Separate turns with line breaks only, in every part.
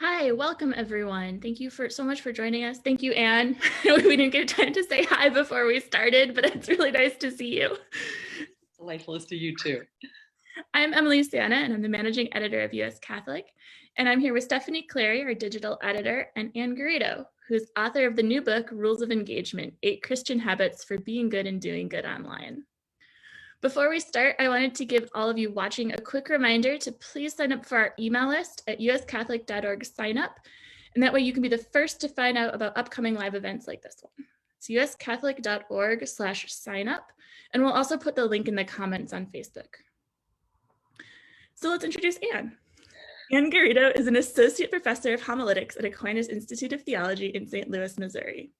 Hi, welcome everyone. Thank you so much for joining us. Thank you, Anne. We didn't get time to say hi before we started, but it's really nice to see you.
Delightful to see you too.
I'm Emily Santa, and I'm the managing editor of US Catholic. And I'm here with Stephanie Clary, our digital editor, and Ann Garrido, who's author of the new book, Rules of Engagement, 8 Christian Habits for Being Good and Doing Good Online. Before we start, I wanted to give all of you watching a quick reminder to please sign up for our email list at uscatholic.org/signup, and that way you can be the first to find out about upcoming live events like this one. It's uscatholic.org/signup, and we'll also put the link in the comments on Facebook. So let's introduce Ann. Ann Garrido is an associate professor of homiletics at Aquinas Institute of Theology in St. Louis, Missouri.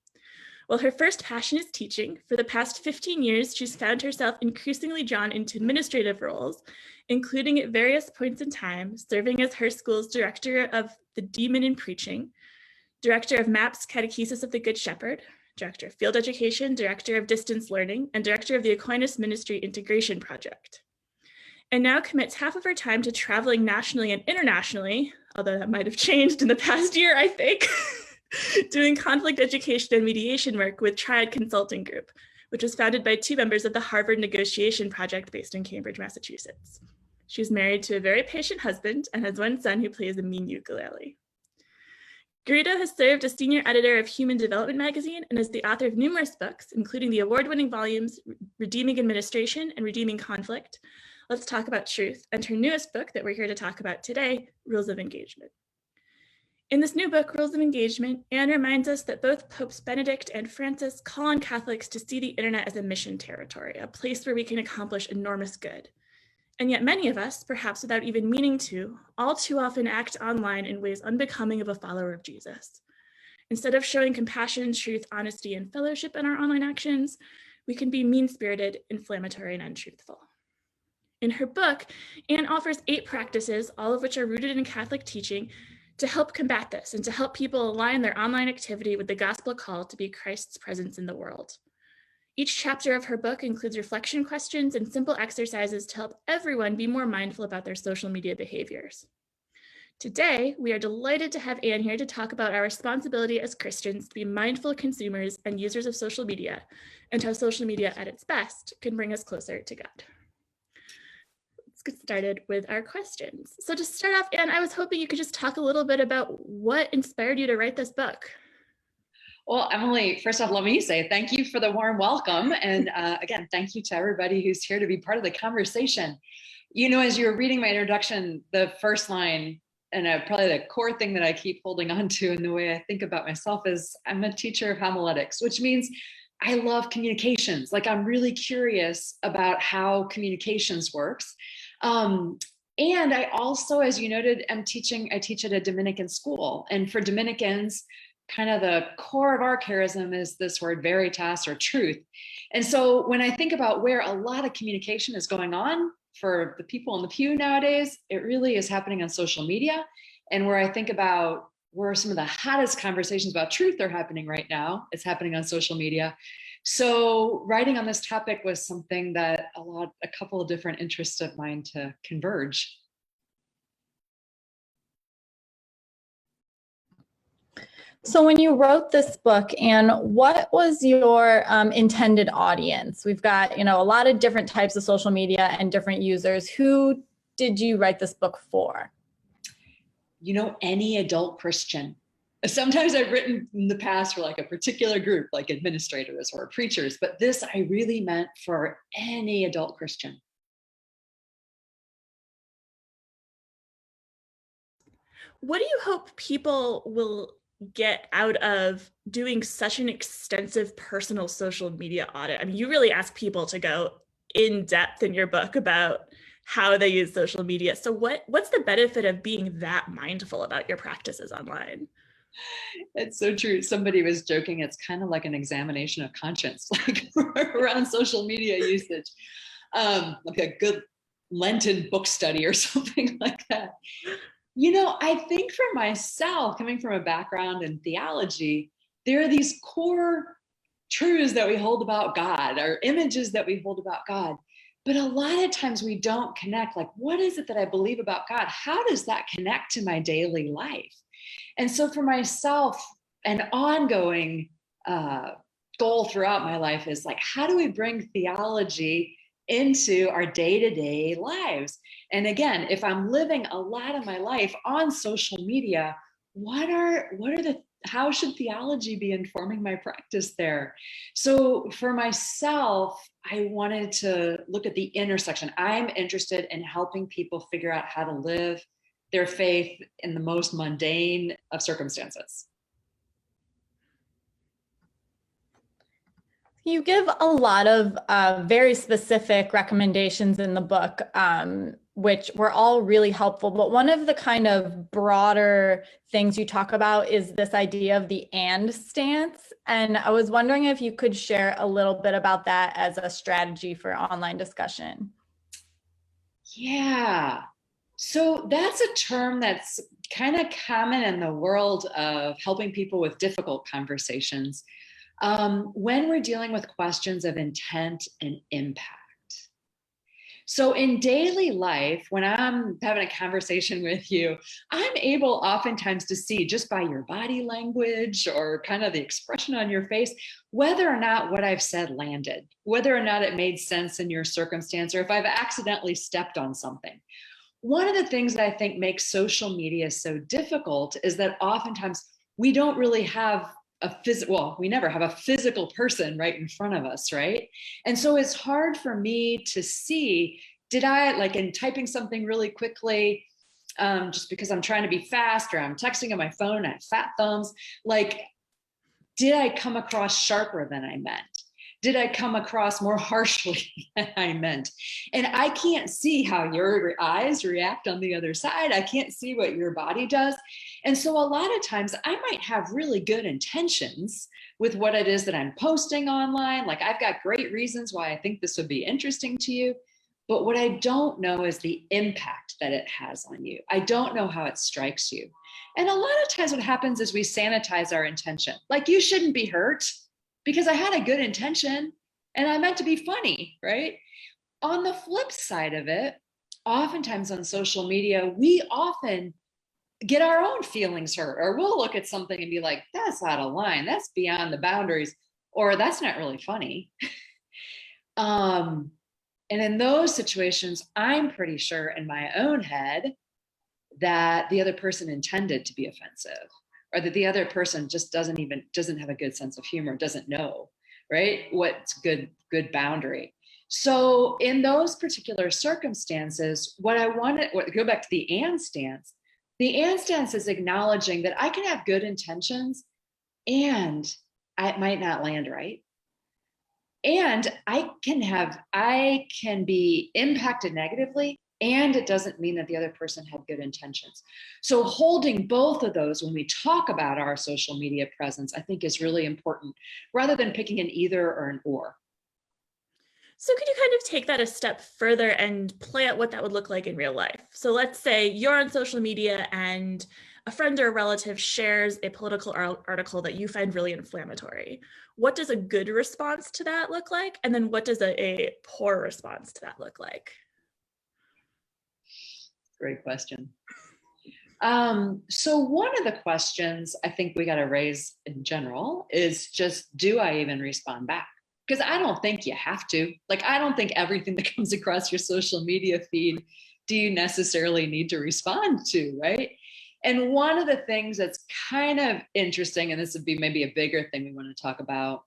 While her first passion is teaching, for the past 15 years, she's found herself increasingly drawn into administrative roles, including at various points in time, serving as her school's director of the Demon in Preaching, director of MAPS Catechesis of the Good Shepherd, director of field education, director of distance learning, and director of the Aquinas Ministry Integration Project. And now commits half of her time to traveling nationally and internationally, although that might have changed in the past year, I think, doing conflict education and mediation work with Triad Consulting Group, which was founded by 2 members of the Harvard Negotiation Project based in Cambridge, Massachusetts. She's married to a very patient husband and has 1 son who plays a mean ukulele. Garrido has served as senior editor of Human Development magazine and is the author of numerous books, including the award-winning volumes Redeeming Administration and Redeeming Conflict, Let's Talk About Truth, and her newest book that we're here to talk about today, Rules of Engagement. In this new book, Rules of Engagement, Anne reminds us that both Popes Benedict and Francis call on Catholics to see the internet as a mission territory, a place where we can accomplish enormous good. And yet many of us, perhaps without even meaning to, all too often act online in ways unbecoming of a follower of Jesus. Instead of showing compassion, truth, honesty, and fellowship in our online actions, we can be mean-spirited, inflammatory, and untruthful. In her book, Anne offers 8 practices, all of which are rooted in Catholic teaching, to help combat this and to help people align their online activity with the gospel call to be Christ's presence in the world. Each chapter of her book includes reflection questions and simple exercises to help everyone be more mindful about their social media behaviors. Today, we are delighted to have Anne here to talk about our responsibility as Christians to be mindful consumers and users of social media, and how social media at its best can bring us closer to God. Let's get started with our questions. So to start off, Anne, I was hoping you could just talk a little bit about what inspired you to write this book.
Well, Emily, first off, let me say thank you for the warm welcome. And again, thank you to everybody who's here to be part of the conversation. You know, as you were reading my introduction, the first line, and probably the core thing that I keep holding on to in the way I think about myself is I'm a teacher of homiletics, which means I love communications. Like I'm really curious about how communications works. And I also, as you noted, I teach at a Dominican school. And for Dominicans, kind of the core of our charism is this word veritas, or truth. And so when I think about where a lot of communication is going on for the people in the pew nowadays, it really is happening on social media. And where I think about where some of the hottest conversations about truth are happening right now, it's happening on social media. So writing on this topic was something that a couple of different interests of mine to converge.
So when you wrote this book, Anne, what was your intended audience? We've got, a lot of different types of social media and different users. Who did you write this book for?
Any adult Christian. Sometimes I've written in the past for like a particular group, like administrators or preachers, but this I really meant for any adult Christian.
What do you hope people will get out of doing such an extensive personal social media audit? I mean, you really ask people to go in depth in your book about how they use social media. So what's the benefit of being that mindful about your practices online?
It's so true. Somebody was joking, it's kind of like an examination of conscience, like around social media usage, like a good Lenten book study or something like that. I think for myself, coming from a background in theology, there are these core truths that we hold about God, or images that we hold about God. But a lot of times we don't connect, like, what is it that I believe about God? How does that connect to my daily life? And so for myself, an ongoing goal throughout my life is like, how do we bring theology into our day-to-day lives? And again, if I'm living a lot of my life on social media, how should theology be informing my practice there? So for myself, I wanted to look at the intersection. I'm interested in helping people figure out how to live their faith in the most mundane of circumstances.
You give a lot of very specific recommendations in the book, which were all really helpful. But one of the kind of broader things you talk about is this idea of the and stance. And I was wondering if you could share a little bit about that as a strategy for online discussion.
Yeah. So that's a term that's kind of common in the world of helping people with difficult conversations. When we're dealing with questions of intent and impact. So in daily life, when I'm having a conversation with you, I'm able oftentimes to see just by your body language or kind of the expression on your face, whether or not what I've said landed, whether or not it made sense in your circumstance, or if I've accidentally stepped on something. One of the things that I think makes social media so difficult is that oftentimes we don't really have we never have a physical person right in front of us, right? And so it's hard for me to see, did I, like in typing something really quickly, just because I'm trying to be fast, or I'm texting on my phone, I have fat thumbs, like, did I come across sharper than I meant? Did I come across more harshly than I meant? And I can't see how your eyes react on the other side. I can't see what your body does. And so a lot of times I might have really good intentions with what it is that I'm posting online. Like, I've got great reasons why I think this would be interesting to you. But what I don't know is the impact that it has on you. I don't know how it strikes you. And a lot of times what happens is we sanitize our intention. Like, you shouldn't be hurt, because I had a good intention and I meant to be funny, right? On the flip side of it, oftentimes on social media, we often get our own feelings hurt, or we'll look at something and be like, that's out of line, that's beyond the boundaries, or that's not really funny. And in those situations, I'm pretty sure in my own head that the other person intended to be offensive, or that the other person just doesn't have a good sense of humor, doesn't know, right, what's good boundary. So in those particular circumstances, go back to the and stance. The and stance is acknowledging that I can have good intentions and it might not land right. And I can be impacted negatively, and it doesn't mean that the other person had good intentions. So holding both of those when we talk about our social media presence, I think is really important, rather than picking an either or an or.
So could you kind of take that a step further and play out what that would look like in real life? So let's say you're on social media and a friend or a relative shares a political article that you find really inflammatory. What does a good response to that look like? And then what does a poor response to that look like?
Great question. So one of the questions I think we got to raise in general is just, do I even respond back? Because I don't think you have to. Like, I don't think everything that comes across your social media feed do you necessarily need to respond to, right? And one of the things that's kind of interesting, and this would be maybe a bigger thing we want to talk about,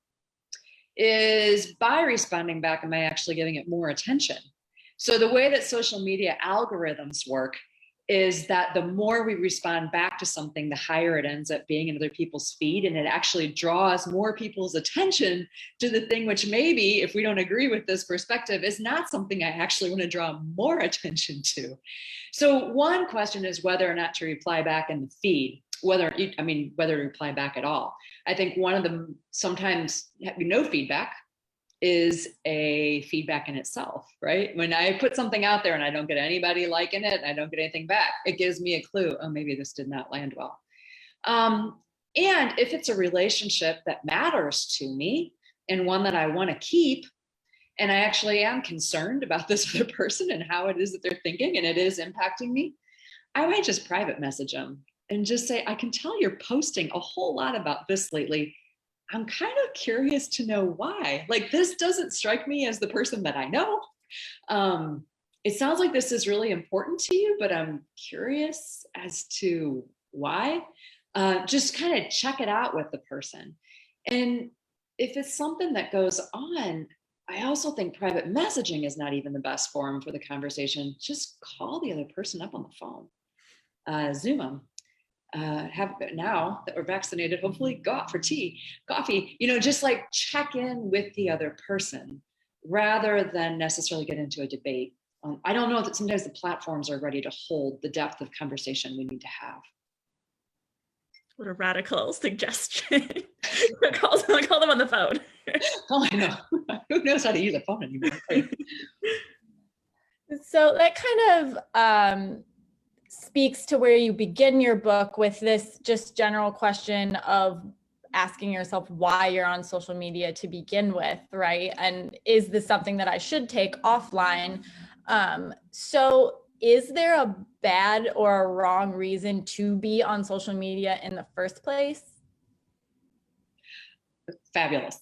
is by responding back, am I actually giving it more attention? So the way that social media algorithms work is that the more we respond back to something, the higher it ends up being in other people's feed, and it actually draws more people's attention to the thing which maybe, if we don't agree with this perspective, is not something I actually want to draw more attention to. So one question is whether or not to reply back in the feed, whether to reply back at all. I think one of them, sometimes no feedback is a feedback in itself, right? When I put something out there and I don't get anybody liking it, I don't get anything back, it gives me a clue, oh, maybe this did not land well. And if it's a relationship that matters to me and one that I want to keep, and I actually am concerned about this other person and how it is that they're thinking, and it is impacting me, I might just private message them and just say, I can tell you're posting a whole lot about this lately. I'm kind of curious to know why. Like, this doesn't strike me as the person that I know. It sounds like this is really important to you, but I'm curious as to why. Just kind of check it out with the person. And if it's something that goes on, I also think private messaging is not even the best forum for the conversation. Just call the other person up on the phone, Zoom them. Now that we're vaccinated, hopefully go out for coffee, just like check in with the other person rather than necessarily get into a debate. I don't know that sometimes the platforms are ready to hold the depth of conversation we need to have.
What a radical suggestion. call them on the phone.
Oh, I know. Who knows how to use a phone anymore?
So that kind of speaks to where you begin your book with this just general question of asking yourself why you're on social media to begin with, right? And is this something that I should take offline? So is there a bad or a wrong reason to be on social media in the first place?
Fabulous.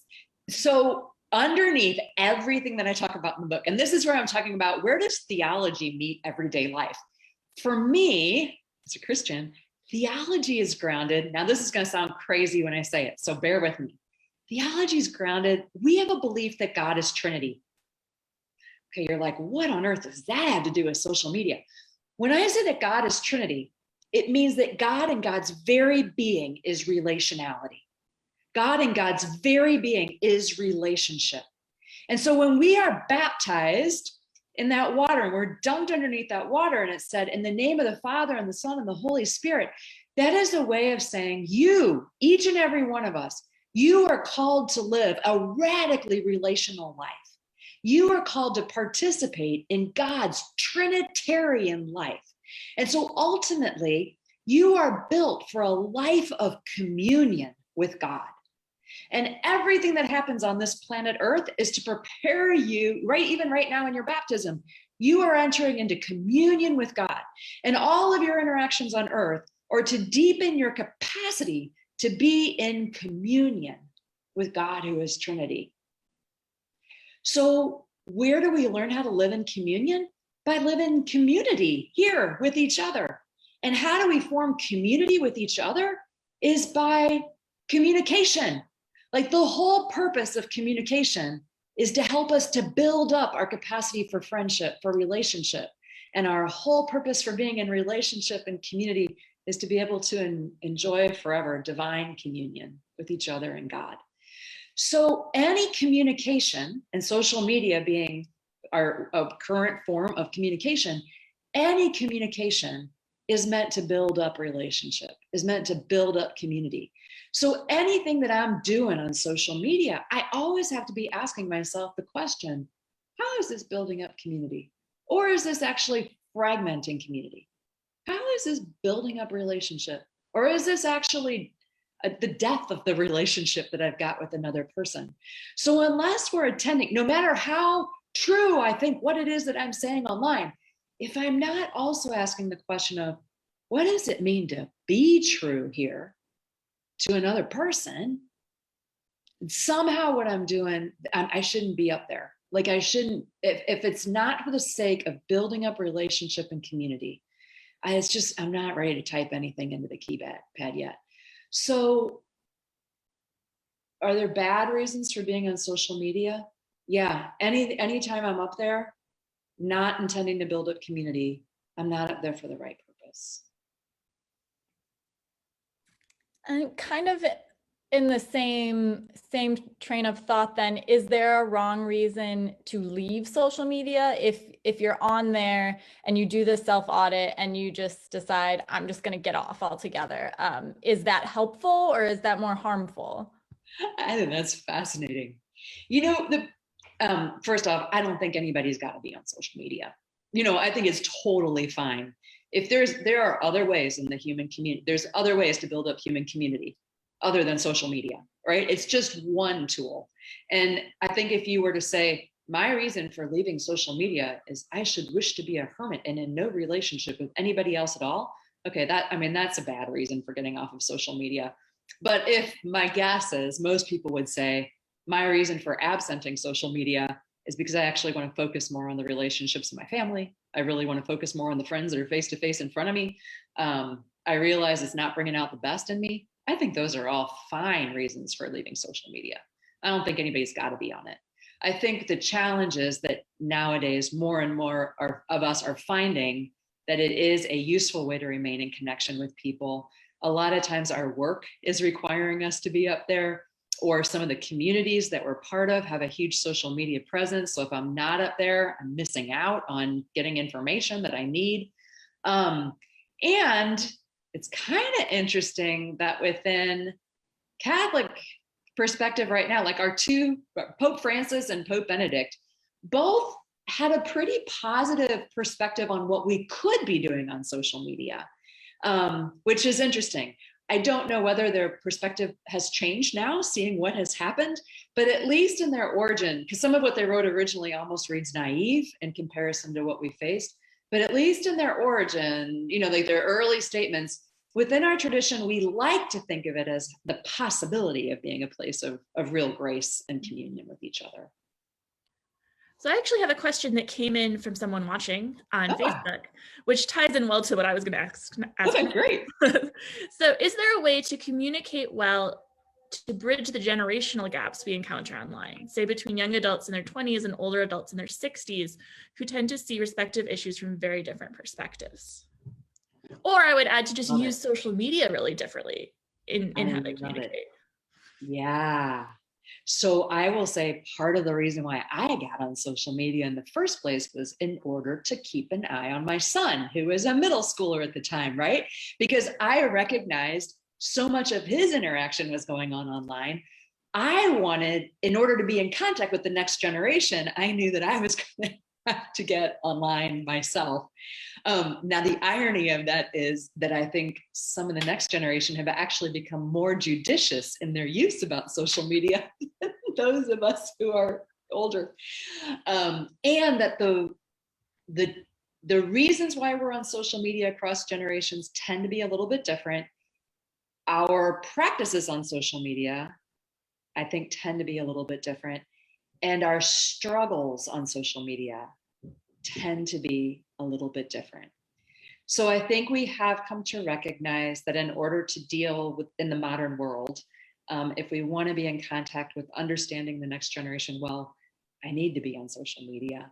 So underneath everything that I talk about in the book, and this is where I'm talking about, where does theology meet everyday life? For me, as a Christian, theology is grounded. Now, this is going to sound crazy when I say it, so bear with me. Theology is grounded. We have a belief that God is Trinity. Okay, you're like, what on earth does that have to do with social media? When I say that God is Trinity, it means that God and God's very being is relationality. God and God's very being is relationship. And so when we are baptized in that water and we're dunked underneath that water, and it said, in the name of the Father and the Son and the Holy Spirit, that is a way of saying you, each and every one of us, you are called to live a radically relational life. You are called to participate in God's Trinitarian life. And so ultimately, you are built for a life of communion with God. And everything that happens on this planet Earth is to prepare you, right? Even right now in your baptism, you are entering into communion with God. And all of your interactions on earth are to deepen your capacity to be in communion with God, who is Trinity. So where do we learn how to live in communion? By living in community here with each other. And how do we form community with each other? Is by communication. Like, the whole purpose of communication is to help us to build up our capacity for friendship, for relationship. And our whole purpose for being in relationship and community is to be able to enjoy forever divine communion with each other and God. So any communication, and social media being our current form of communication, any communication is meant to build up relationship, is meant to build up community. So anything that I'm doing on social media, I always have to be asking myself the question, how is this building up community? Or is this actually fragmenting community? How is this building up relationship? Or is this actually the depth of the relationship that I've got with another person? So unless we're attending, no matter how true I think what it is that I'm saying online, if I'm not also asking the question of, what does it mean to be true here to another person? And somehow what I'm doing, I shouldn't be up there. Like, I shouldn't, if it's not for the sake of building up relationship and community, I'm not ready to type anything into the keypad yet. So are there bad reasons for being on social media? Yeah, anytime I'm up there, not intending to build up community, I'm not up there for the right purpose.
And kind of in the same train of thought then, is there a wrong reason to leave social media? If you're on there and you do the self-audit and you just decide, I'm just going to get off altogether, is that helpful or is that more harmful?
I think that's fascinating. First off, I don't think anybody's got to be on social media. I think it's totally fine. If there are other ways in the human community, there's other ways to build up human community other than social media, right? It's just one tool. And I think if you were to say, my reason for leaving social media is I should wish to be a hermit and in no relationship with anybody else at all, okay, that's a bad reason for getting off of social media. But if my guess is most people would say, my reason for absenting social media is because I actually want to focus more on the relationships in my family. I really want to focus more on the friends that are face to face in front of me. I realize it's not bringing out the best in me. I think those are all fine reasons for leaving social media. I don't think anybody's got to be on it. I think the challenge is that nowadays more and more of us are finding that it is a useful way to remain in connection with people. A lot of times our work is requiring us to be up there, or some of the communities that we're part of have a huge social media presence. So if I'm not up there, I'm missing out on getting information that I need. And it's kind of interesting that within Catholic perspective right now, like our two, Pope Francis and Pope Benedict, both had a pretty positive perspective on what we could be doing on social media, which is interesting. I don't know whether their perspective has changed now, seeing what has happened, but at least in their origin, because some of what they wrote originally almost reads naive in comparison to what we faced, but at least in their origin, like their early statements, within our tradition, we like to think of it as the possibility of being a place of real grace and communion with each other.
So I actually have a question that came in from someone watching on Facebook, which ties in well to what I was going to ask.
Okay, great.
So is there a way to communicate well to bridge the generational gaps we encounter online, say between young adults in their 20s and older adults in their 60s, who tend to see respective issues from very different perspectives? Or I would add to just use social media really differently in how they communicate.
Yeah. So I will say part of the reason why I got on social media in the first place was in order to keep an eye on my son, who was a middle schooler at the time, right? Because I recognized so much of his interaction was going on online. I wanted, in order to be in contact with the next generation, I knew that I was going to have to get online myself. Now, the irony of that is that I think some of the next generation have actually become more judicious in their use about social media than those of us who are older. And that the reasons why we're on social media across generations tend to be a little bit different. Our practices on social media, I think, tend to be a little bit different. And our struggles on social media tend to be a little bit different. So I think we have come to recognize that in order to deal with in the modern world, if we want to be in contact with understanding the next generation well, I need to be on social media.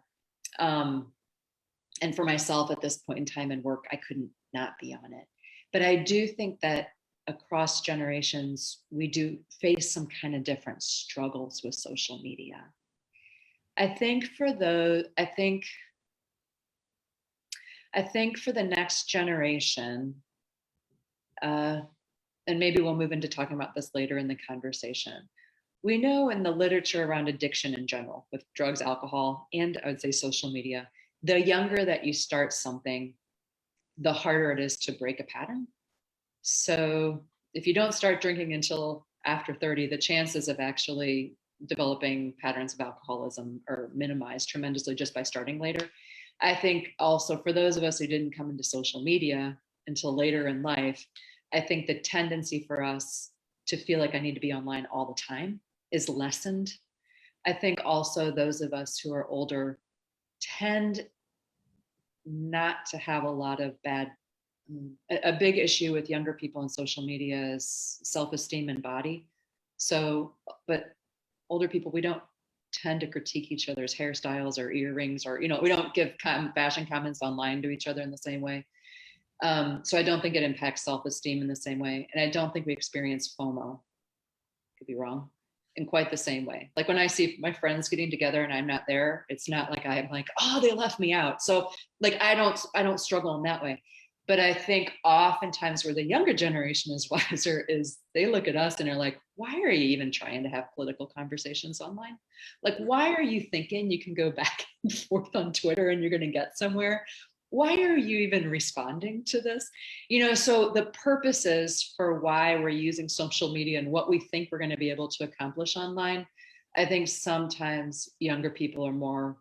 And for myself at this point in time in work, I couldn't not be on it. But I do think that across generations, we do face some kind of different struggles with social media. I think for the next generation, and maybe we'll move into talking about this later in the conversation, we know in the literature around addiction in general, with drugs, alcohol, and I would say social media, the younger that you start something, the harder it is to break a pattern. So if you don't start drinking until after 30, the chances of actually developing patterns of alcoholism are minimized tremendously just by starting later. I think also for those of us who didn't come into social media until later in life, I think the tendency for us to feel like I need to be online all the time is lessened. I think also those of us who are older tend not to have a lot of a big issue with younger people on social media is self-esteem and body. So, but older people, we don't tend to critique each other's hairstyles or earrings, or, we don't give fashion comments online to each other in the same way. So I don't think it impacts self-esteem in the same way. And I don't think we experience FOMO, could be wrong, in quite the same way. Like when I see my friends getting together and I'm not there, it's not like I'm like, oh, they left me out. So like, I don't struggle in that way. But I think oftentimes where the younger generation is wiser is they look at us and they're like, why are you even trying to have political conversations online? Like, why are you thinking you can go back and forth on Twitter and you're going to get somewhere? Why are you even responding to this? So the purposes for why we're using social media and what we think we're going to be able to accomplish online, I think sometimes younger people are more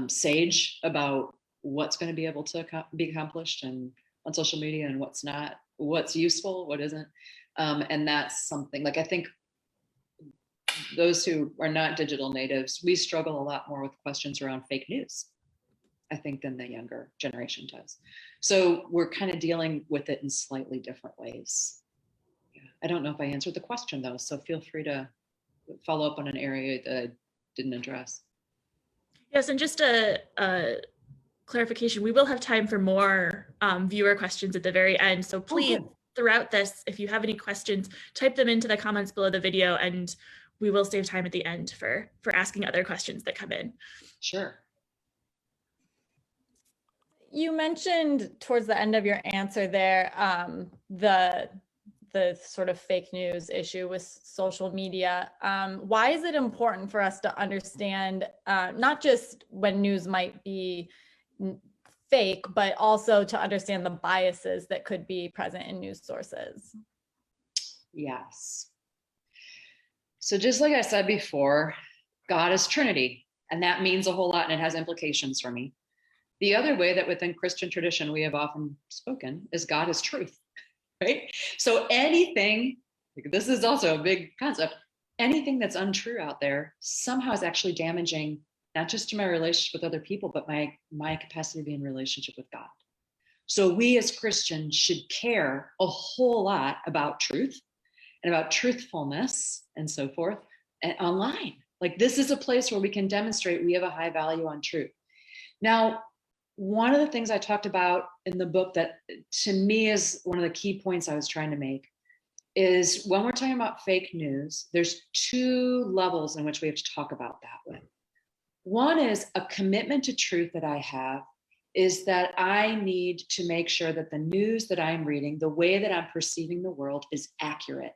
sage about what's going to be able to be accomplished and on social media and what's not, what's useful, what isn't. And that's something like, I think those who are not digital natives, we struggle a lot more with questions around fake news, I think, than the younger generation does. So we're kind of dealing with it in slightly different ways. Yeah. I don't know if I answered the question though, so feel free to follow up on an area that I didn't address.
Yes, and just a clarification, we will have time for more viewer questions at the very end. So please, throughout this, if you have any questions, type them into the comments below the video, and we will save time at the end for asking other questions that come in.
Sure.
You mentioned towards the end of your answer there, the sort of fake news issue with social media. Why is it important for us to understand not just when news might be fake, but also to understand the biases that could be present in news sources?
Yes. So just like I said before, God is Trinity, and that means a whole lot, and it has implications for me. The other way that within Christian tradition we have often spoken is God is truth, right? So anything, this is also a big concept, anything that's untrue out there somehow is actually damaging, not just to my relationship with other people, but my capacity to be in relationship with God. So we as Christians should care a whole lot about truth and about truthfulness and so forth and online. Like, this is a place where we can demonstrate we have a high value on truth. Now, one of the things I talked about in the book that to me is one of the key points I was trying to make is when we're talking about fake news, there's two levels in which we have to talk about that with. One is a commitment to truth that I have is that I need to make sure that the news that I'm reading, the way that I'm perceiving the world, is accurate.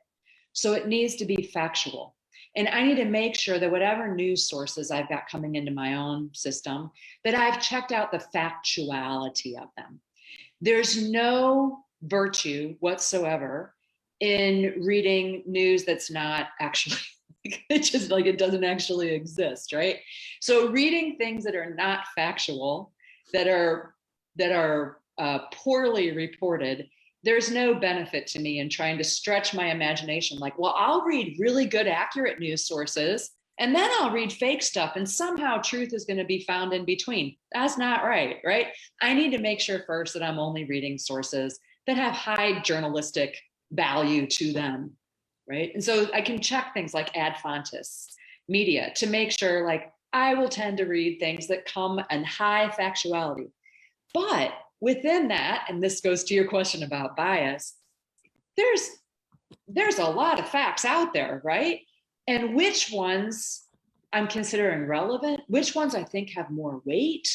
So it needs to be factual. And I need to make sure that whatever news sources I've got coming into my own system, that I've checked out the factuality of them. There's no virtue whatsoever in reading news that's not actually, it's just like it doesn't actually exist, right? So reading things that are not factual, that are poorly reported, there's no benefit to me in trying to stretch my imagination. Like, well, I'll read really good, accurate news sources, and then I'll read fake stuff, and somehow truth is going to be found in between. That's not right, right? I need to make sure first that I'm only reading sources that have high journalistic value to them, right? And so I can check things like ad fontes media to make sure, like, I will tend to read things that come in high factuality. But within that, and this goes to your question about bias, there's a lot of facts out there, right? And which ones I'm considering relevant, which ones I think have more weight,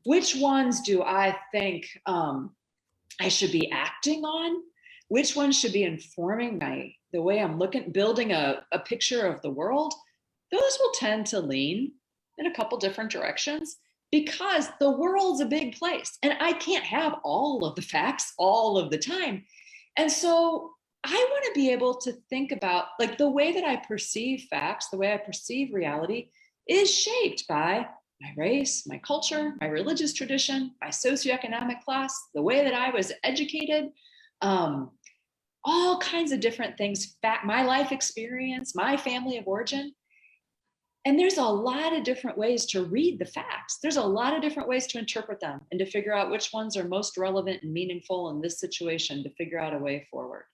which ones do I think I should be acting on, which ones should be informing the way I'm building a picture of the world, those will tend to lean in a couple different directions, because the world's a big place and I can't have all of the facts all of the time. And so I want to be able to think about, like, the way that I perceive facts, the way I perceive reality is shaped by my race, my culture, my religious tradition, my socioeconomic class, the way that I was educated, all kinds of different things, my life experience, my family of origin. And there's a lot of different ways to read the facts. There's a lot of different ways to interpret them and to figure out which ones are most relevant and meaningful in this situation to figure out a way forward.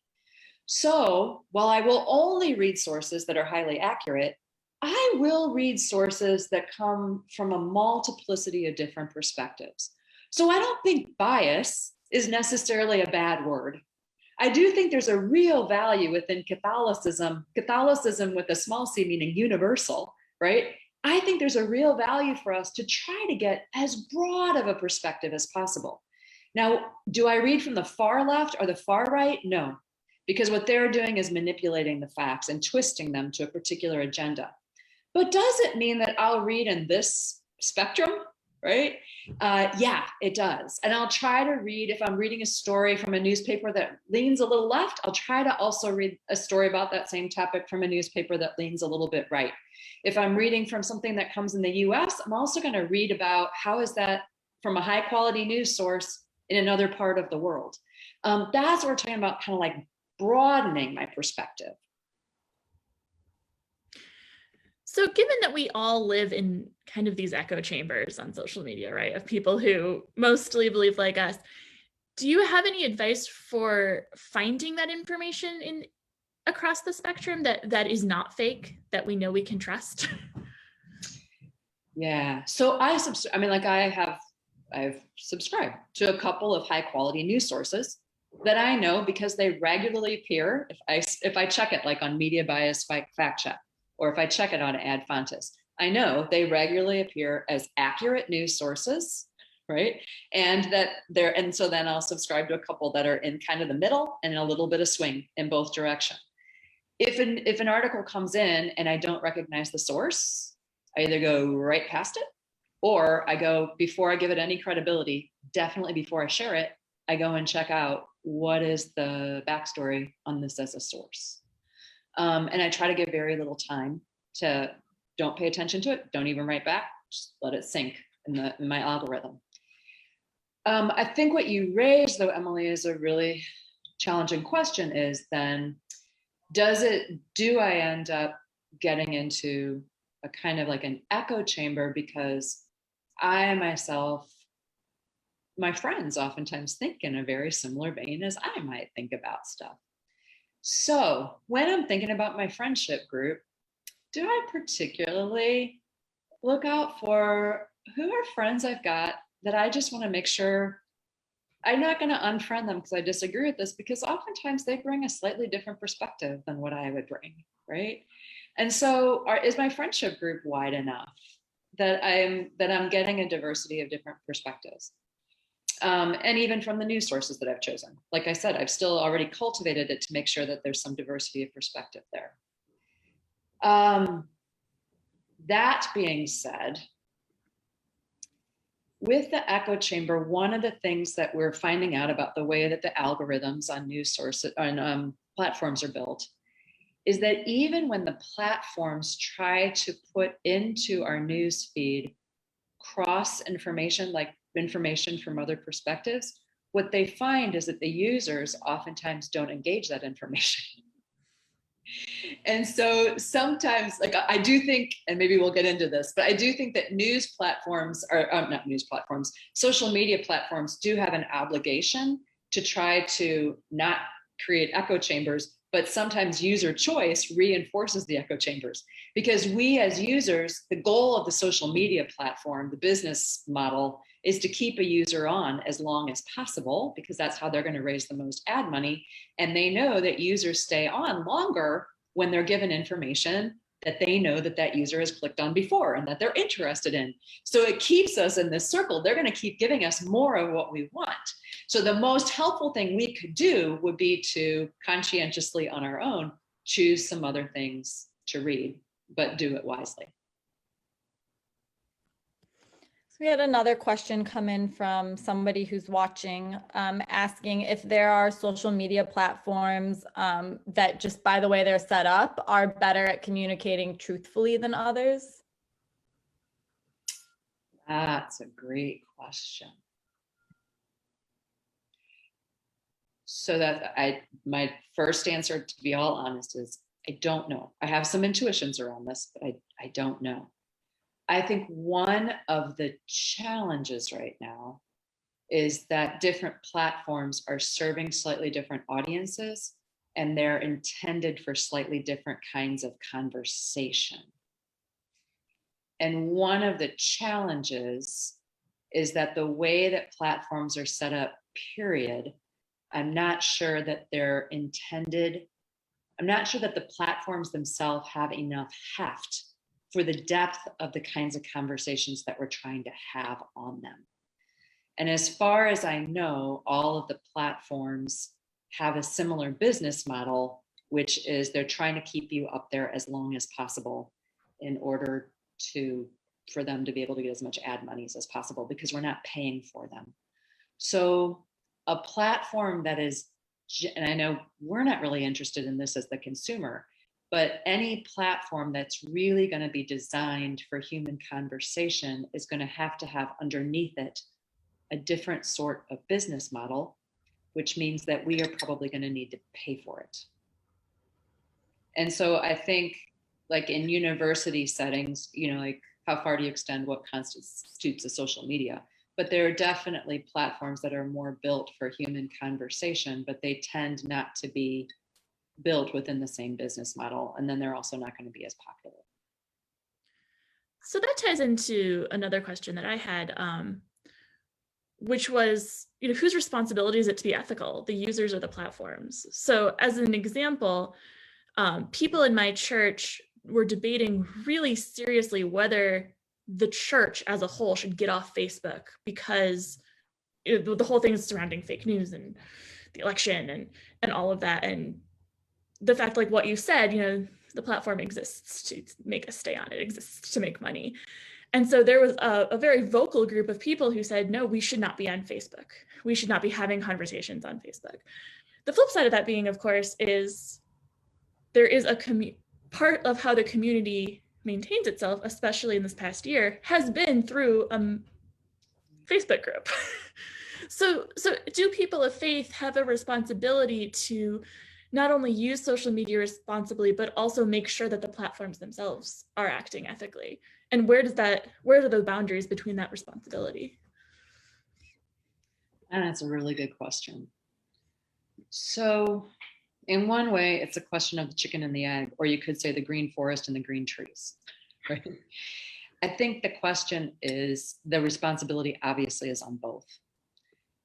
So while I will only read sources that are highly accurate, I will read sources that come from a multiplicity of different perspectives. So I don't think bias is necessarily a bad word. I do think there's a real value within Catholicism with a small c, meaning universal, right? I think there's a real value for us to try to get as broad of a perspective as possible. Now, do I read from the far left or the far right? No, because what they're doing is manipulating the facts and twisting them to a particular agenda. But does it mean that I'll read in this spectrum, right? Yeah, it does. And I'll try to read, if I'm reading a story from a newspaper that leans a little left, I'll try to also read a story about that same topic from a newspaper that leans a little bit right. If I'm reading from something that comes in the US, I'm also going to read about how is that from a high quality news source in another part of the world. That's what we're talking about, kind of like broadening my perspective.
So given that we all live in kind of these echo chambers on social media, right, of people who mostly believe like us, do you have any advice for finding that information in across the spectrum that is not fake, that we know we can trust?
Yeah, so I've subscribed to a couple of high quality news sources that I know because they regularly appear. If I check it like on Media Bias Fact Check, or if I check it on Ad Fontes, I know they regularly appear as accurate news sources, right? And so then I'll subscribe to a couple that are in kind of the middle and a little bit of swing in both directions. If an article comes in and I don't recognize the source, I either go right past it, or I go, before I give it any credibility, definitely before I share it, I go and check out what is the backstory on this as a source. And I try to give very little time to, don't pay attention to it, don't even write back, just let it sink in my algorithm. I think what you raised, though, Emily, is a really challenging question, is then, do I end up getting into a kind of like an echo chamber because I myself, my friends oftentimes think in a very similar vein as I might think about stuff. So when I'm thinking about my friendship group, do I particularly look out for who are friends I've got that I just want to make sure I'm not going to unfriend them because I disagree with this, because oftentimes they bring a slightly different perspective than what I would bring, right? And so is my friendship group wide enough that I'm getting a diversity of different perspectives? And even from the news sources that I've chosen. Like I said, I've still already cultivated it to make sure that there's some diversity of perspective there. That being said, with the echo chamber, one of the things that we're finding out about the way that the algorithms on news sources on platforms are built is that even when the platforms try to put into our news feed cross information, like information from other perspectives, what they find is that the users oftentimes don't engage that information. And so sometimes, like, I do think, and maybe we'll get into this, but I do think that news platforms, or not news platforms, social media platforms do have an obligation to try to not create echo chambers, but sometimes user choice reinforces the echo chambers. Because we as users, the goal of the social media platform, the business model, is to keep a user on as long as possible, because that's how they're going to raise the most ad money. And they know that users stay on longer when they're given information that they know that that user has clicked on before and that they're interested in. So it keeps us in this circle. They're going to keep giving us more of what we want. So the most helpful thing we could do would be to conscientiously on our own choose some other things to read, but do it wisely.
We had another question come in from somebody who's watching, asking if there are social media platforms that, just by the way they're set up, are better at communicating truthfully than others.
That's a great question. So my first answer, to be all honest, is I don't know. I have some intuitions around this, but I don't know. I think one of the challenges right now is that different platforms are serving slightly different audiences, and they're intended for slightly different kinds of conversation. And one of the challenges is that the way that platforms are set up, period, I'm not sure that they're intended. I'm not sure that the platforms themselves have enough heft for the depth of the kinds of conversations that we're trying to have on them. And as far as I know, all of the platforms have a similar business model, which is they're trying to keep you up there as long as possible in order for them to be able to get as much ad monies as possible, because we're not paying for them. So a platform that is, and I know we're not really interested in this as the consumer, but any platform that's really going to be designed for human conversation is going to have underneath it a different sort of business model, which means that we are probably going to need to pay for it. And so I think, like in university settings, like how far do you extend what constitutes a social media? But there are definitely platforms that are more built for human conversation, but they tend not to be built within the same business model. And then they're also not going to be as popular.
So that ties into another question that I had, which was, whose responsibility is it to be ethical, the users or the platforms? So as an example, people in my church were debating really seriously whether the church as a whole should get off Facebook, because the whole thing is surrounding fake news and the election and all of that. And the fact, like what you said, the platform exists to make us stay on it, exists to make money. And so there was a very vocal group of people who said, no, we should not be on Facebook. We should not be having conversations on Facebook. The flip side of that being, of course, is there is a part of how the community maintains itself, especially in this past year, has been through a Facebook group. So do people of faith have a responsibility to not only use social media responsibly, but also make sure that the platforms themselves are acting ethically? And where are the boundaries between that responsibility?
And that's a really good question. So in one way, it's a question of the chicken and the egg, or you could say the green forest and the green trees, right? I think the question is, the responsibility obviously is on both.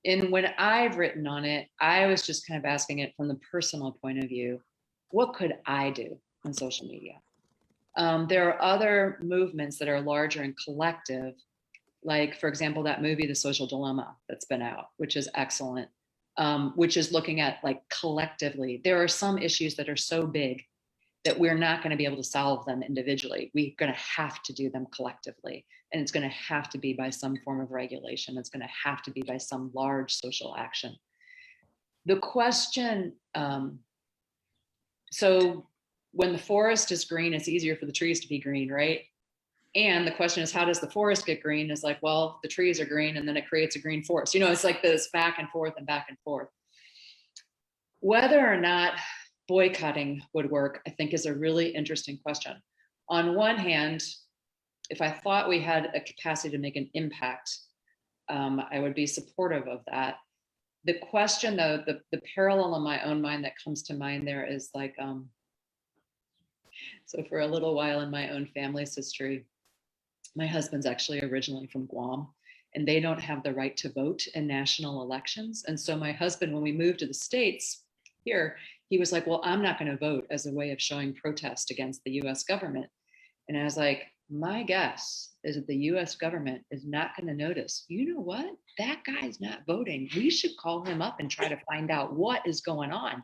And when I've written on it, I was just kind of asking it from the personal point of view. What could I do on social media? There are other movements that are larger and collective, like, for example, that movie, The Social Dilemma, that's been out, which is excellent, which is looking at, like, collectively, there are some issues that are so big that we're not going to be able to solve them individually. We're going to have to do them collectively. And it's going to have to be by some form of regulation. It's going to have to be by some large social action. The question, so when the forest is green, it's easier for the trees to be green, right? And the question is, how does the forest get green? It's like, well, the trees are green and then it creates a green forest. It's like this back and forth and back and forth. Whether or not boycotting would work, I think, is a really interesting question. On one hand, if I thought we had a capacity to make an impact, I would be supportive of that. The question, though, the parallel in my own mind that comes to mind there is like, so for a little while in my own family's history, my husband's actually originally from Guam, and they don't have the right to vote in national elections. And so my husband, when we moved to the States here, he was like, well, I'm not going to vote as a way of showing protest against the US government. And I was like, my guess is that the US government is not going to notice, you know what? That guy's not voting. We should call him up and try to find out what is going on.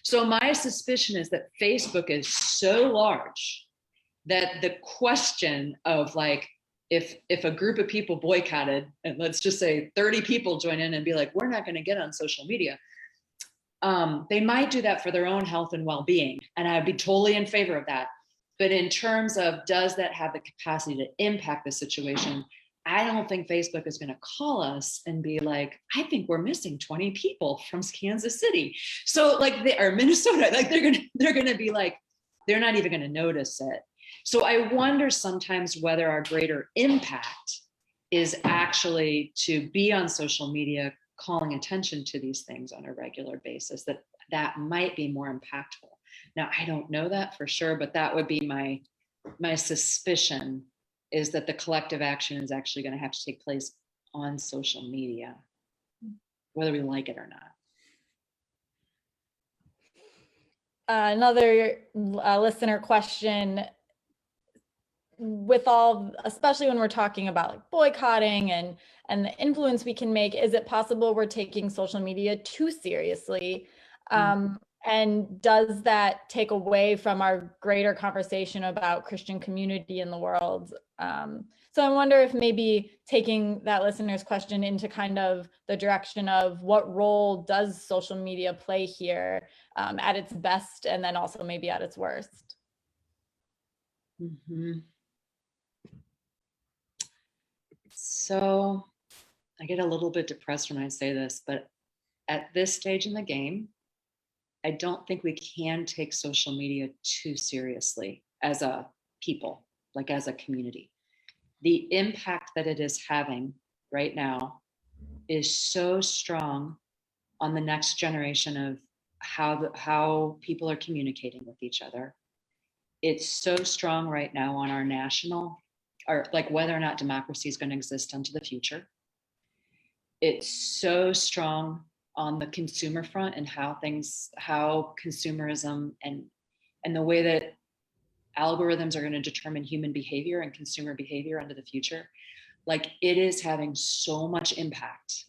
So my suspicion is that Facebook is so large that the question of, like, if a group of people boycotted, and let's just say 30 people join in and be like, we're not going to get on social media, they might do that for their own health and well-being. And I'd be totally in favor of that. But in terms of, does that have the capacity to impact the situation? I don't think Facebook is going to call us and be like, I think we're missing 20 people from Kansas City. So, like, or Minnesota, like they're going to be like, they're not even going to notice it. So I wonder sometimes whether our greater impact is actually to be on social media, calling attention to these things on a regular basis, that might be more impactful. Now, I don't know that for sure, but that would be my suspicion, is that the collective action is actually going to have to take place on social media, whether we like it or not.
Another listener question, with all, especially when we're talking about like boycotting and the influence we can make, is it possible we're taking social media too seriously? And does that take away from our greater conversation about Christian community in the world? So I wonder if maybe taking that listener's question into kind of the direction of, what role does social media play here at its best, and then also maybe at its worst?
Mm-hmm. So I get a little bit depressed when I say this, but at this stage in the game, I don't think we can take social media too seriously as a people, like as a community. The impact that it is having right now is so strong on the next generation of how people are communicating with each other. It's so strong right now on our national, or like whether or not democracy is going to exist into the future. It's so strong on the consumer front and how consumerism and the way that algorithms are going to determine human behavior and consumer behavior into the future. Like, it is having so much impact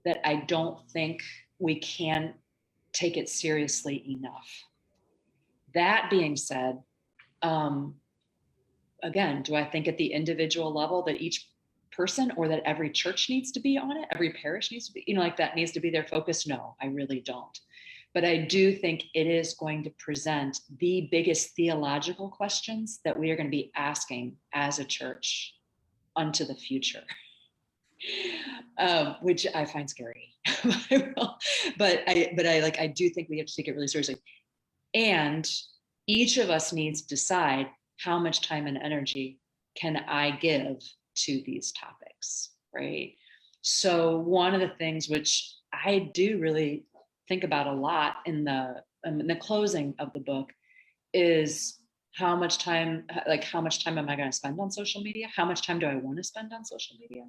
that I don't think we can take it seriously enough. That being said, again, do I think at the individual level that each person or that every church needs to be on it, every parish needs to be, like that needs to be their focus? No, I really don't. But I do think it is going to present the biggest theological questions that we are going to be asking as a church unto the future, which I find scary. but I do think we have to take it really seriously. And each of us needs to decide how much time and energy can I give to these topics, right? So one of the things which I do really think about a lot in the closing of the book is how much time am I going to spend on social media? How much time do I want to spend on social media?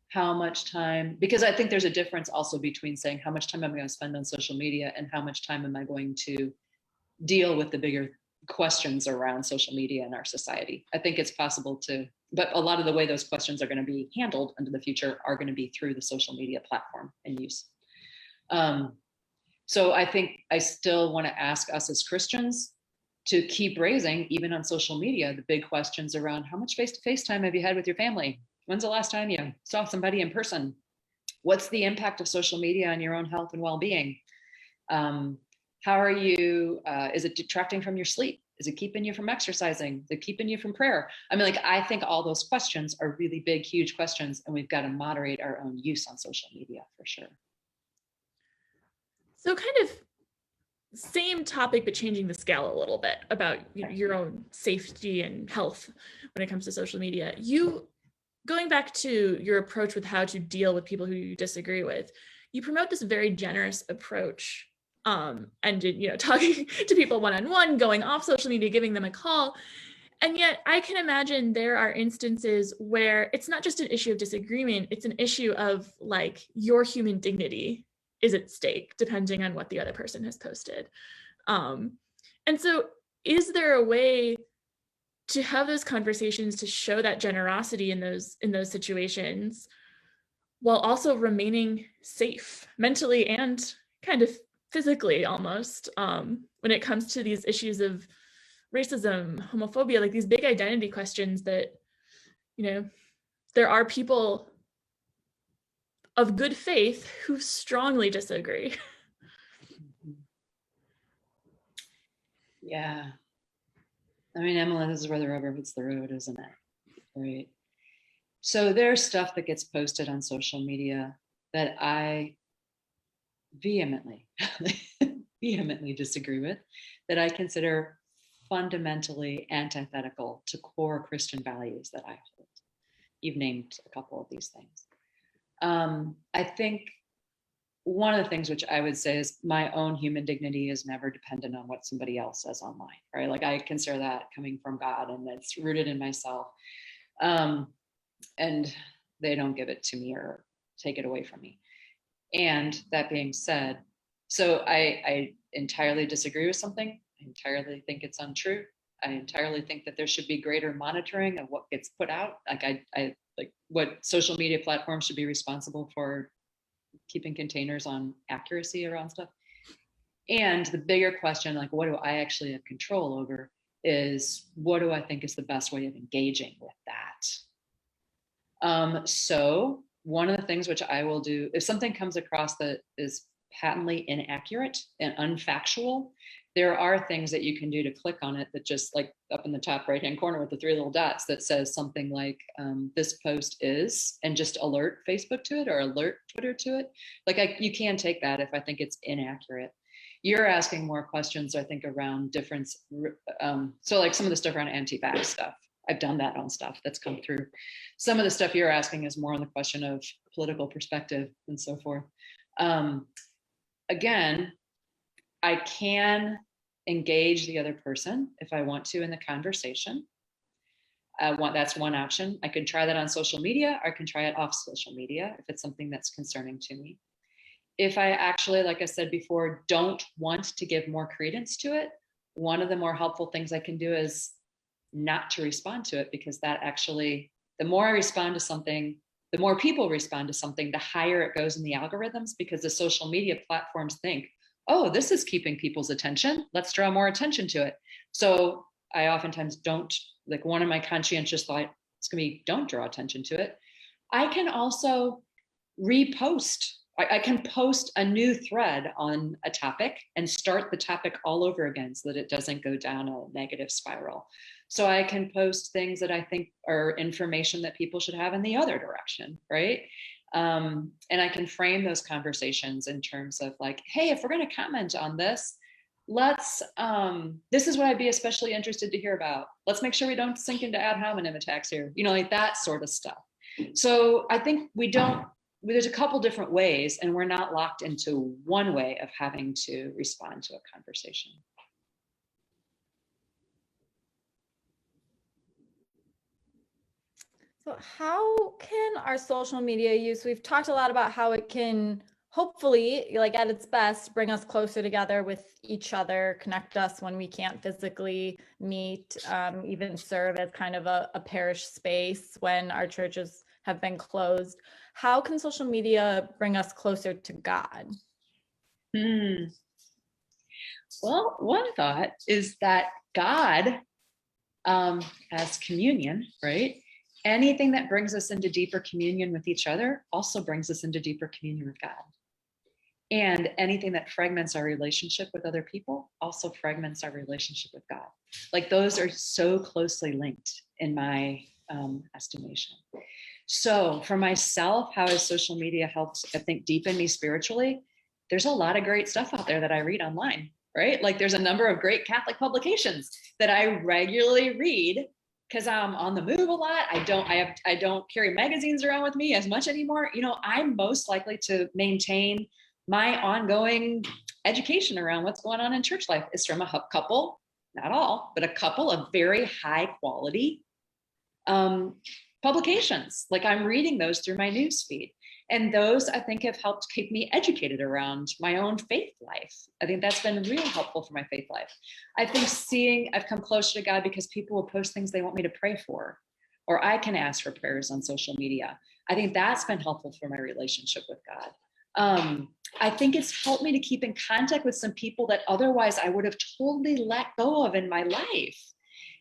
How much time, because I think there's a difference also between saying how much time am I going to spend on social media and how much time am I going to deal with the bigger questions around social media in our society. I think it's possible to, but a lot of the way those questions are going to be handled into the future are going to be through the social media platform and use. So I think I still want to ask us as Christians to keep raising, even on social media, the big questions around how much face-to-face time have you had with your family? When's the last time you saw somebody in person? What's the impact of social media on your own health and well-being? How are you, is it detracting from your sleep? Is it keeping you from exercising? Is it keeping you from prayer? I mean, like, I think all those questions are really big, huge questions, and we've got to moderate our own use on social media for sure.
So kind of same topic, but changing the scale a little bit about your own safety and health when it comes to social media. Going back to your approach with how to deal with people who you disagree with, you promote this very generous approach, and talking to people one-on-one, going off social media, giving them a call. And yet I can imagine there are instances where it's not just an issue of disagreement, it's an issue of like your human dignity is at stake, depending on what the other person has posted. And so is there a way to have those conversations to show that generosity in those situations while also remaining safe mentally and kind of physically almost, when it comes to these issues of racism, homophobia, like these big identity questions that, there are people of good faith who strongly disagree.
Yeah. I mean, Emily, this is where the rubber hits the road, isn't it? Right. So there's stuff that gets posted on social media that I vehemently disagree with, that I consider fundamentally antithetical to core Christian values that I hold. You've named a couple of these things. I think one of the things which I would say is my own human dignity is never dependent on what somebody else says online, right? Like, I consider that coming from God and it's rooted in myself. And they don't give it to me or take it away from me. And that being said, so I entirely disagree with something. I entirely think it's untrue. I entirely think that there should be greater monitoring of what gets put out. Like, I like what social media platforms should be responsible for keeping containers on accuracy around stuff. And the bigger question, like, what do I actually have control over, is what do I think is the best way of engaging with that? So one of the things which I will do, if something comes across that is patently inaccurate and unfactual, there are things that you can do to click on it that just like up in the top right hand corner with the 3 little dots that says something like this post is, and just alert Facebook to it or alert Twitter to it. Like you can take that if I think it's inaccurate. You're asking more questions, I think, around difference. So like some of the stuff around anti-vax stuff, I've done that on stuff that's come through. Some of the stuff you're asking is more on the question of political perspective and so forth. Again, I can engage the other person if I want to in the conversation. That's one option. I could try that on social media, or I can try it off social media if it's something that's concerning to me. If I actually, like I said before, don't want to give more credence to it, one of the more helpful things I can do is not to respond to it, because that actually, the more I respond to something, the more people respond to something, the higher it goes in the algorithms, because the social media platforms think, oh, this is keeping people's attention. Let's draw more attention to it. So I oftentimes don't, like one of my conscientious thoughts is gonna be, don't draw attention to it. I can also repost. I can post a new thread on a topic and start the topic all over again so that it doesn't go down a negative spiral. So I can post things that I think are information that people should have in the other direction, right? And I can frame those conversations in terms of like, hey, if we're going to comment on this, let's, this is what I'd be especially interested to hear about. Let's make sure we don't sink into ad hominem attacks here, you know, like that sort of stuff. So I think there's a couple different ways, and we're not locked into one way of having to respond to a conversation.
So how can our social media use, we've talked a lot about how it can hopefully, like at its best, bring us closer together with each other, connect us when we can't physically meet, even serve as kind of a parish space when our churches have been closed. How can social media bring us closer to God?
Well, one thought is that God has communion, right? Anything that brings us into deeper communion with each other also brings us into deeper communion with God. And anything that fragments our relationship with other people also fragments our relationship with God. Like those are so closely linked in my estimation. So for myself, how has social media helped, I think, deepen me spiritually? There's a lot of great stuff out there that I read online, right? Like there's a number of great Catholic publications that I regularly read because I'm on the move a lot. I don't carry magazines around with me as much anymore. You know, I'm most likely to maintain my ongoing education around what's going on in church life is from a couple, not all, but a couple of very high quality publications. Like I'm reading those through my news feed. And those I think have helped keep me educated around my own faith life. I think that's been really helpful for my faith life. I think I've come closer to God because people will post things they want me to pray for, or I can ask for prayers on social media. I think that's been helpful for my relationship with God. I think it's helped me to keep in contact with some people that otherwise I would have totally let go of in my life,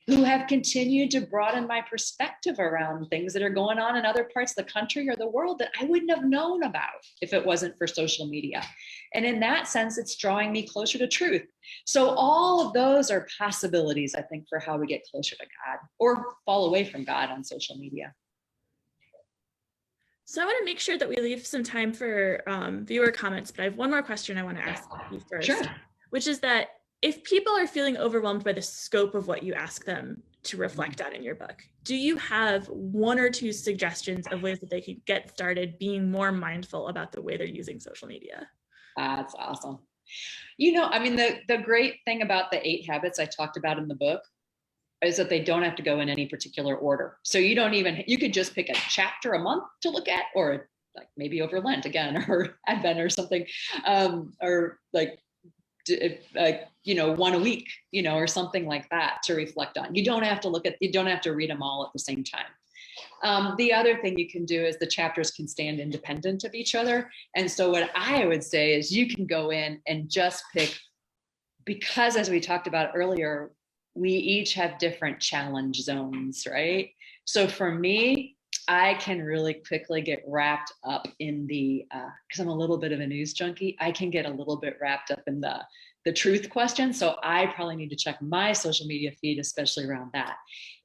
who have continued to broaden my perspective around things that are going on in other parts of the country or the world that I wouldn't have known about if it wasn't for social media. And in that sense, it's drawing me closer to truth. So all of those are possibilities, I think, for how we get closer to God or fall away from God on social media.
So I want to make sure that we leave some time for viewer comments, but I have one more question I want to ask you first,
Sure.
Which is that if people are feeling overwhelmed by the scope of what you ask them to reflect on in your book, do you have one or two suggestions of ways that they could get started being more mindful about the way they're using social media?
That's awesome. You know, I mean, the great thing about the 8 habits I talked about in the book is that they don't have to go in any particular order. So you could just pick a chapter a month to look at, or like maybe over Lent again, or Advent or something, or like, one a week, or something like that to reflect on. You don't have to read them all at the same time. The other thing you can do is the chapters can stand independent of each other. And so what I would say is you can go in and just pick, because as we talked about earlier, we each have different challenge zones, right? So for me, I can really quickly get wrapped up in because I'm a little bit of a news junkie, I can get a little bit wrapped up in the truth question. So I probably need to check my social media feed, especially around that.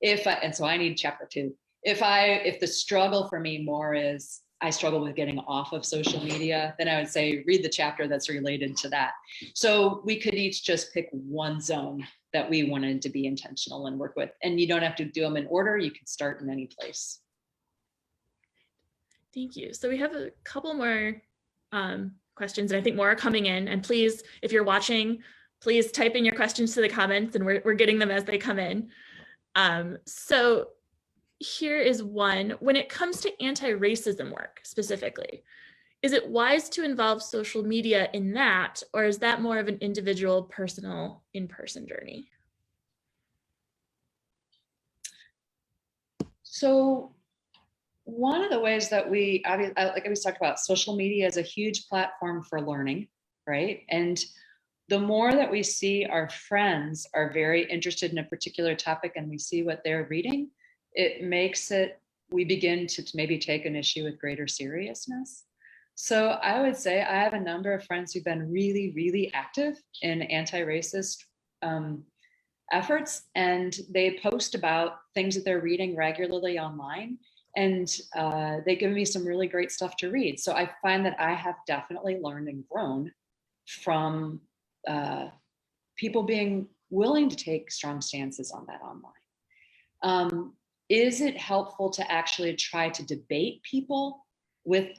And so I need chapter 2. If the struggle for me more is I struggle with getting off of social media, then I would say read the chapter that's related to that. So we could each just pick one zone that we wanted to be intentional and work with. And you don't have to do them in order. You can start in any place.
Thank you. So we have a couple more questions, and I think more are coming in. And please, if you're watching, please type in your questions to the comments, and we're getting them as they come in. So here is one. When it comes to anti-racism work specifically, is it wise to involve social media in that, or is that more of an individual, personal, in-person journey?
So one of the ways that like I always talk about, social media is a huge platform for learning, right? And the more that we see our friends are very interested in a particular topic and we see what they're reading, it makes we begin to maybe take an issue with greater seriousness. So I would say I have a number of friends who've been really, really active in anti-racist efforts, and they post about things that they're reading regularly online, and they give me some really great stuff to read. So I find that I have definitely learned and grown from people being willing to take strong stances on that online. Is it helpful to actually try to debate people with,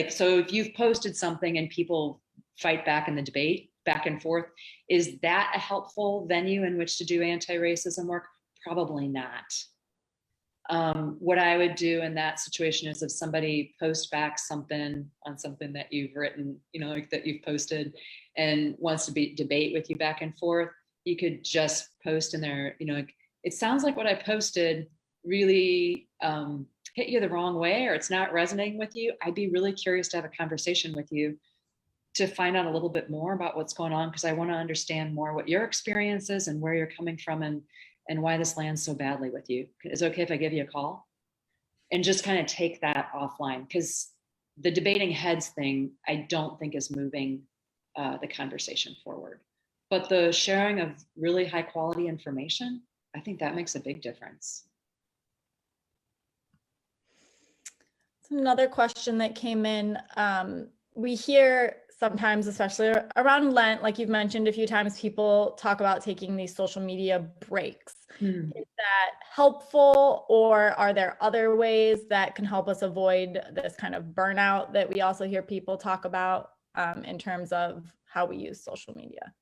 so if you've posted something and people fight back in the debate, back and forth, is that a helpful venue in which to do anti-racism work? Probably not. What I would do in that situation is if somebody posts back something on something that you've written, like that you've posted, and wants to debate with you back and forth, you could just post in there, it sounds like what I posted really hit you the wrong way, or it's not resonating with you. I'd be really curious to have a conversation with you to find out a little bit more about what's going on, because I want to understand more what your experience is and where you're coming from, and why this lands so badly with you. Is it okay if I give you a call? And just kind of take that offline, because the debating heads thing, I don't think is moving the conversation forward. But the sharing of really high quality information, I think that makes a big difference.
Another question that came in, we hear sometimes, especially around Lent, like you've mentioned a few times, people talk about taking these social media breaks. Is that helpful, or are there other ways that can help us avoid this kind of burnout that we also hear people talk about in terms of how we use social media?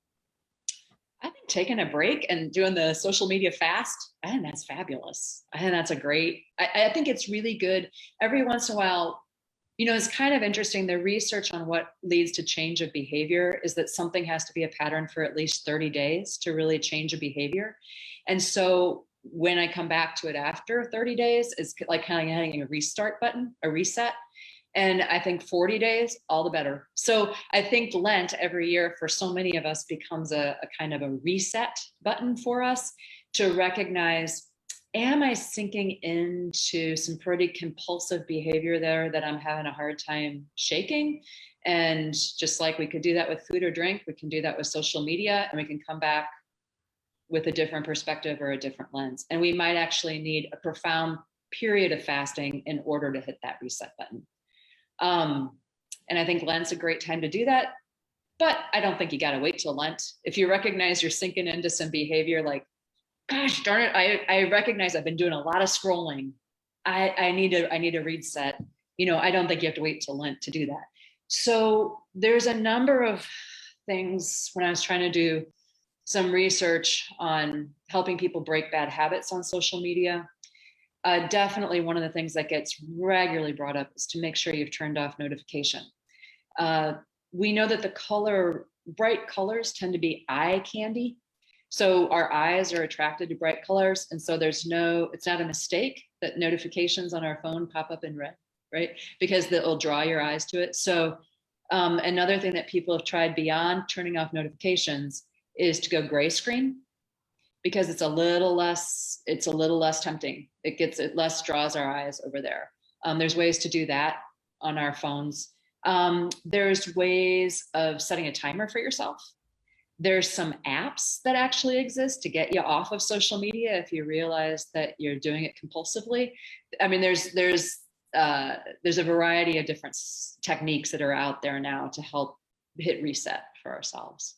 I think taking a break and doing the social media fast, I think that's fabulous. I think that's I think it's really good. Every once in a while, it's kind of interesting. The research on what leads to change of behavior is that something has to be a pattern for at least 30 days to really change a behavior. And so when I come back to it after 30 days, it's like kind of hitting a restart button, a reset. And I think 40 days, all the better. So I think Lent every year for so many of us becomes a kind of a reset button for us to recognize, am I sinking into some pretty compulsive behavior there that I'm having a hard time shaking? And just like we could do that with food or drink, we can do that with social media, and we can come back with a different perspective or a different lens. And we might actually need a profound period of fasting in order to hit that reset button. And I think Lent's a great time to do that, but I don't think you got to wait till Lent. If you recognize you're sinking into some behavior, like, gosh darn it, I recognize I've been doing a lot of scrolling. I need a reset. I don't think you have to wait till Lent to do that. So there's a number of things. When I was trying to do some research on helping people break bad habits on social media, definitely one of the things that gets regularly brought up is to make sure you've turned off notification. We know that bright colors tend to be eye candy. So our eyes are attracted to bright colors. And so it's not a mistake that notifications on our phone pop up in red, right? Because it'll draw your eyes to it. So another thing that people have tried beyond turning off notifications is to go gray screen, because it's a little less tempting. It less draws our eyes over there. There's ways to do that on our phones. There's ways of setting a timer for yourself. There's some apps that actually exist to get you off of social media if you realize that you're doing it compulsively. I mean, there's a variety of different techniques that are out there now to help hit reset for ourselves.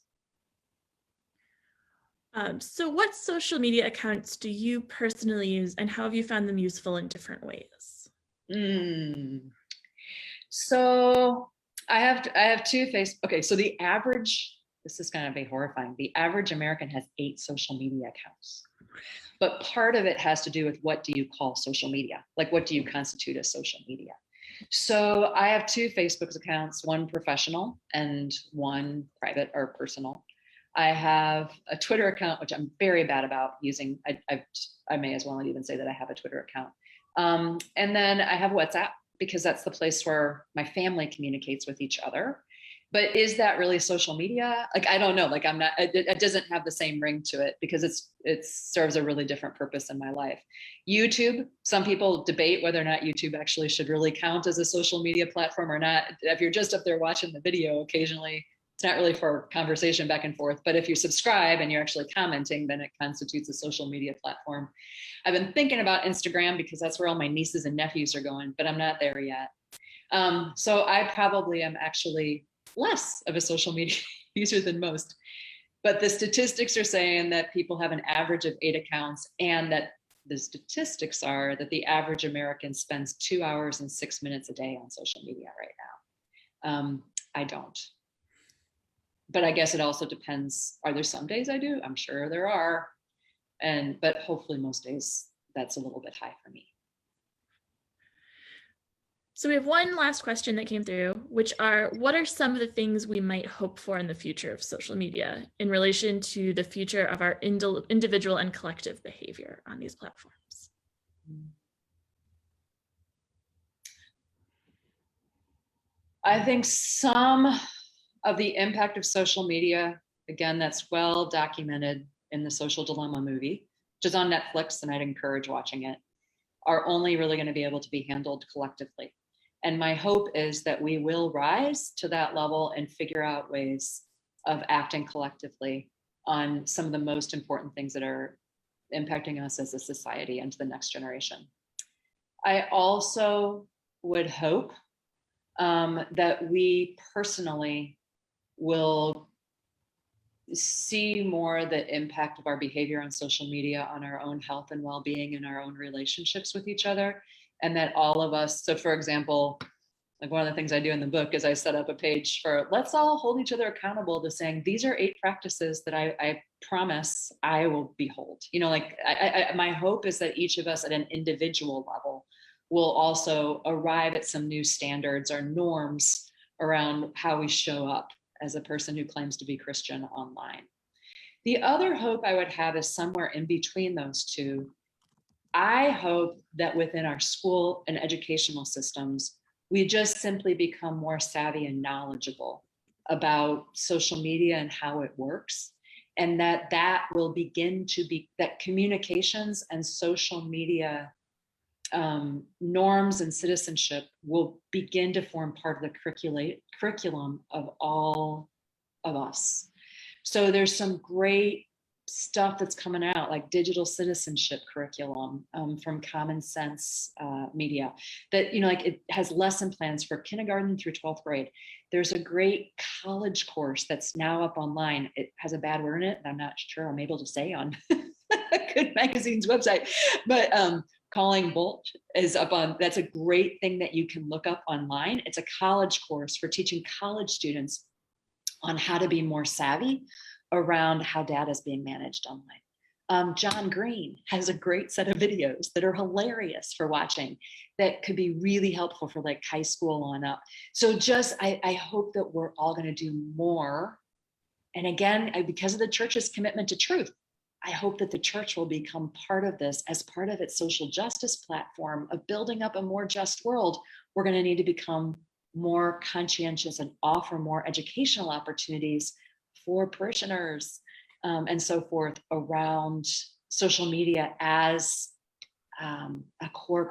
So what social media accounts do you personally use, and how have you found them useful in different ways?
So I have two okay, so the average, this is going to be horrifying. The average American has 8 social media accounts. But part of it has to do with, what do you call social media? Like, what do you constitute as social media? So I have 2 Facebook accounts, one professional and one private or personal. I have a Twitter account, which I'm very bad about using. I may as well not even say that I have a Twitter account. And then I have WhatsApp, because that's the place where my family communicates with each other. But is that really social media? Like, I don't know. Like, I'm not, it doesn't have the same ring to it, because it serves a really different purpose in my life. YouTube, some people debate whether or not YouTube actually should really count as a social media platform or not. If you're just up there watching the video occasionally, it's not really for conversation back and forth. But if you subscribe and you're actually commenting, then it constitutes a social media platform. I've been thinking about Instagram, because that's where all my nieces and nephews are going, but I'm not there yet. So I probably am actually less of a social media user than most. But the statistics are saying that people have an average of 8 accounts, and that the statistics are that the average American spends 2 hours and 6 minutes a day on social media right now. I don't. But I guess it also depends. Are there some days I do? I'm sure there are. But hopefully most days that's a little bit high for me.
So we have one last question that came through, which are, what are some of the things we might hope for in the future of social media in relation to the future of our individual and collective behavior on these platforms?
I think some of the impact of social media, again, that's well documented in the Social Dilemma movie, which is on Netflix, and I'd encourage watching it, are only really going to be able to be handled collectively. And my hope is that we will rise to that level and figure out ways of acting collectively on some of the most important things that are impacting us as a society and to the next generation. I also would hope that we personally will see more the impact of our behavior on social media on our own health and well-being and our own relationships with each other. And that all of us, so for example, like one of the things I do in the book is I set up a page for, let's all hold each other accountable to saying, these are 8 practices that I promise I will behold. You know, like my hope is that each of us at an individual level will also arrive at some new standards or norms around how we show up as a person who claims to be Christian online. The other hope I would have is somewhere in between those two. I hope that within our school and educational systems, we just simply become more savvy and knowledgeable about social media and how it works. And that will begin to be, that communications and social media norms and citizenship will begin to form part of the curriculum of all of us. So there's some great stuff that's coming out, like digital citizenship curriculum from Common Sense Media, that, you know, like it has lesson plans for kindergarten through 12th grade. There's a great college course that's now up online. It has a bad word in it, and I'm not sure I'm able to say on Good Magazine's website, but Calling Bolt is up on, that's a great thing that you can look up online. It's a college course for teaching college students on how to be more savvy around how data is being managed online. John Green has a great set of videos that are hilarious for watching that could be really helpful for like high school on up. So just, I hope that we're all going to do more. And again, because of the church's commitment to truth, I hope that the church will become part of this as part of its social justice platform of building up a more just world. We're going to need to become more conscientious and offer more educational opportunities for parishioners and so forth around social media as a core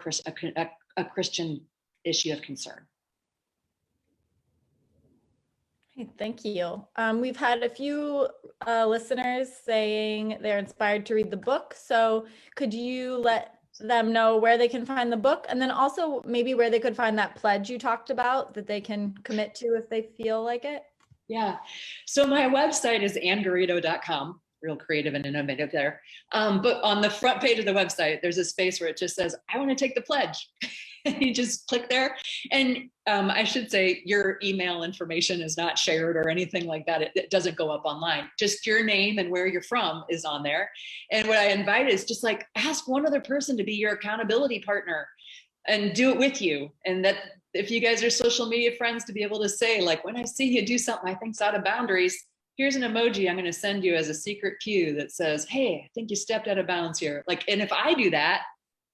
a Christian issue of concern.
Thank you. We've had a few listeners saying they're inspired to read the book. So could you let them know where they can find the book, and then also maybe where they could find that pledge you talked about that they can commit to if they feel like it?
Yeah. So my website is anngarrido.com. Real creative and innovative there. But on the front page of the website, there's a space where it just says, I want to take the pledge. And you just click there. And I should say your email information is not shared or anything like that. It doesn't go up online. Just your name and where you're from is on there. And what I invite is just like, ask one other person to be your accountability partner and do it with you. And that if you guys are social media friends, to be able to say, like, when I see you do something I think's out of boundaries, here's an emoji I'm going to send you as a secret cue that says, hey, I think you stepped out of bounds here. Like, and if I do that,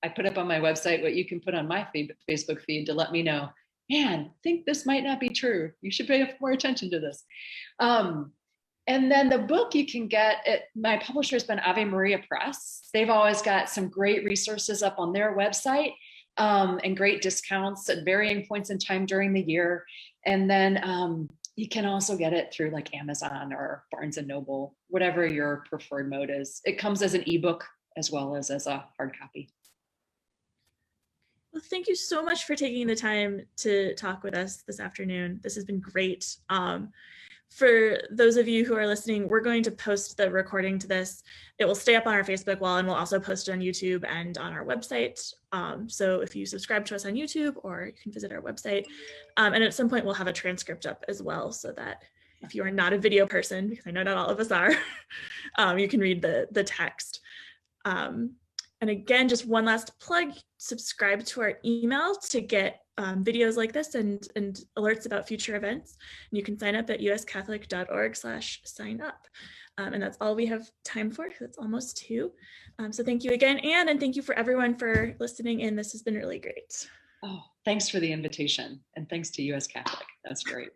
I put up on my website what you can put on my Facebook feed to let me know, man, I think this might not be true. You should pay more attention to this. And then the book you can get at my publisher has been Ave Maria Press. They've always got some great resources up on their website and great discounts at varying points in time during the year. And then you can also get it through like Amazon or Barnes and Noble, whatever your preferred mode is. It comes as an ebook as well as a hard copy.
Well, thank you so much for taking the time to talk with us this afternoon. This has been great. For those of you who are listening, we're going to post the recording to this. It will stay up on our Facebook wall, and we'll also post it on YouTube and on our website. So if you subscribe to us on YouTube, or you can visit our website. And at some point, we'll have a transcript up as well, so that if you are not a video person, because I know not all of us are, you can read the text. And again, just one last plug, subscribe to our email to get videos like this and alerts about future events. And you can sign up at uscatholic.org/sign-up. And that's all we have time for, because it's almost 2. So thank you again, Ann, and thank you for everyone for listening in. This has been really great.
Oh, thanks for the invitation. And thanks to US Catholic. That's great.